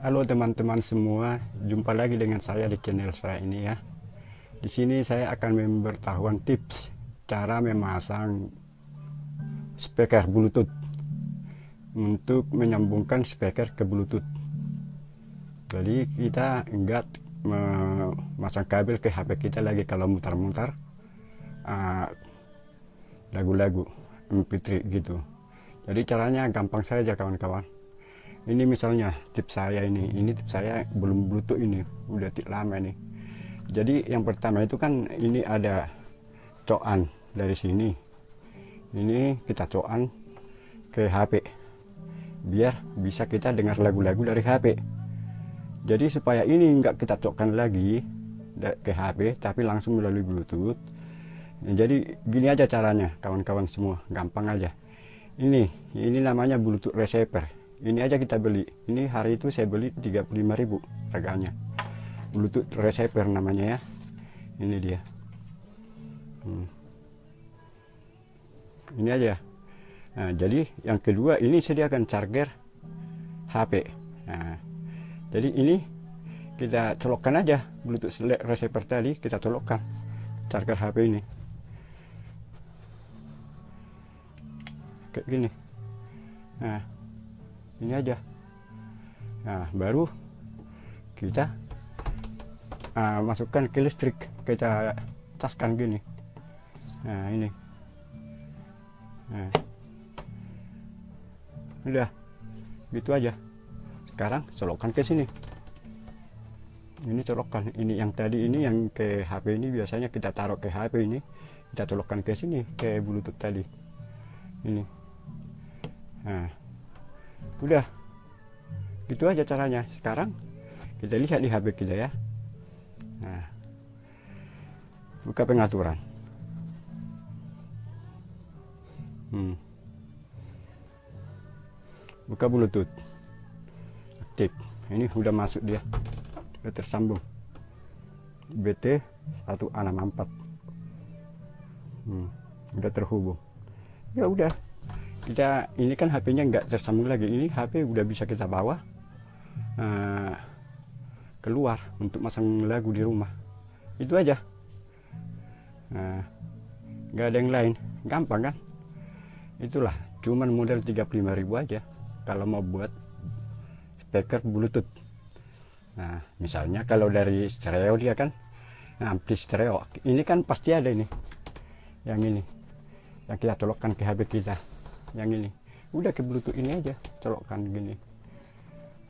Halo teman-teman semua, jumpa lagi dengan saya di channel saya ini ya. Di sini saya akan memberitahukan tips cara memasang speaker Bluetooth untuk menyambungkan speaker ke Bluetooth. Jadi kita enggak memasang kabel ke HP kita lagi kalau mutar-mutar lagu-lagu MP3 gitu. Jadi caranya gampang saja kawan-kawan. Ini misalnya tips saya ini tips saya belum Bluetooth ini, udah lama nih. Jadi yang pertama itu kan ini ada cokan dari sini. Ini kita cokan ke HP biar bisa kita dengar lagu-lagu dari HP. Jadi supaya ini enggak kita cokkan lagi ke HP tapi langsung melalui Bluetooth. Jadi gini aja caranya kawan-kawan semua, gampang aja. Ini namanya Bluetooth receiver. Ini aja kita beli. Ini hari itu saya beli 35.000 harganya. Bluetooth receiver namanya ya. Ini dia. Ini aja. Nah, jadi yang kedua ini sediakan charger HP. Nah, jadi ini kita colokkan aja Bluetooth receiver tadi, kita colokkan charger HP ini. Kayak gini. Nah, ini aja. Nah, baru kita masukkan ke listrik, kita caskan gini. Nah, ini. Nah, udah gitu aja. Sekarang colokkan ke sini. Ini colokkan, ini yang tadi ini yang ke HP ini biasanya kita taruh ke HP ini, kita colokkan ke sini ke Bluetooth tadi. Ini. Nah, udah gitu aja caranya. Sekarang kita lihat di HP kita ya. Nah, buka pengaturan. Buka Bluetooth, aktif. Ini udah masuk dia, udah tersambung BT1A64. Udah terhubung. Ya udah, kita ini kan HP-nya nggak tersambung lagi. Ini HP udah bisa kita bawa keluar untuk masang lagu di rumah. Itu aja. Nggak ada yang lain, gampang kan? Itulah, cuman modal 35.000 aja kalau mau buat speaker Bluetooth. Nah, misalnya kalau dari stereo dia kan ampli stereo. Ini kan pasti ada ini. Yang ini. Yang kita colokkan ke HP kita. Yang ini. Udah ke Bluetooth ini aja, colokkan gini.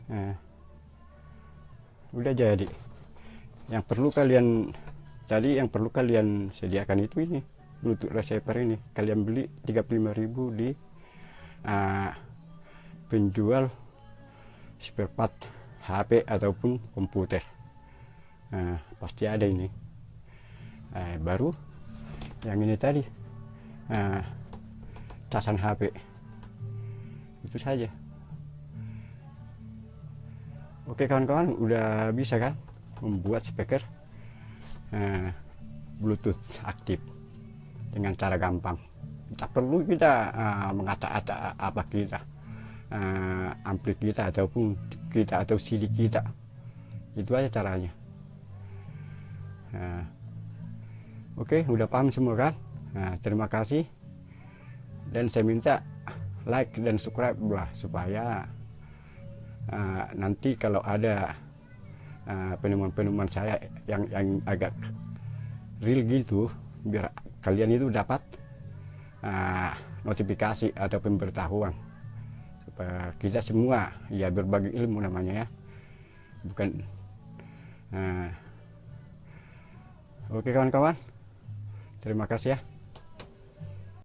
Nah, udah jadi. Yang perlu kalian sediakan itu ini Bluetooth receiver ini. Kalian beli 35.000 di penjual spare part HP ataupun komputer. Nah, pasti ada ini. Baru yang ini tadi casan HP. Itu saja. Oke kawan-kawan, udah bisa kan membuat speaker Bluetooth aktif dengan cara gampang. Tak perlu kita mengacak-acak apa kita ampli kita ataupun kita atau CD kita. Itu aja caranya. Oke, udah paham semua kan? Terima kasih, dan saya minta like dan subscribe lah supaya nanti kalau ada penemuan-penemuan saya yang agak real gitu, biar kalian itu dapat notifikasi atau pemberitahuan, supaya kita semua ya berbagi ilmu namanya ya, bukan. Oke kawan-kawan, terima kasih ya.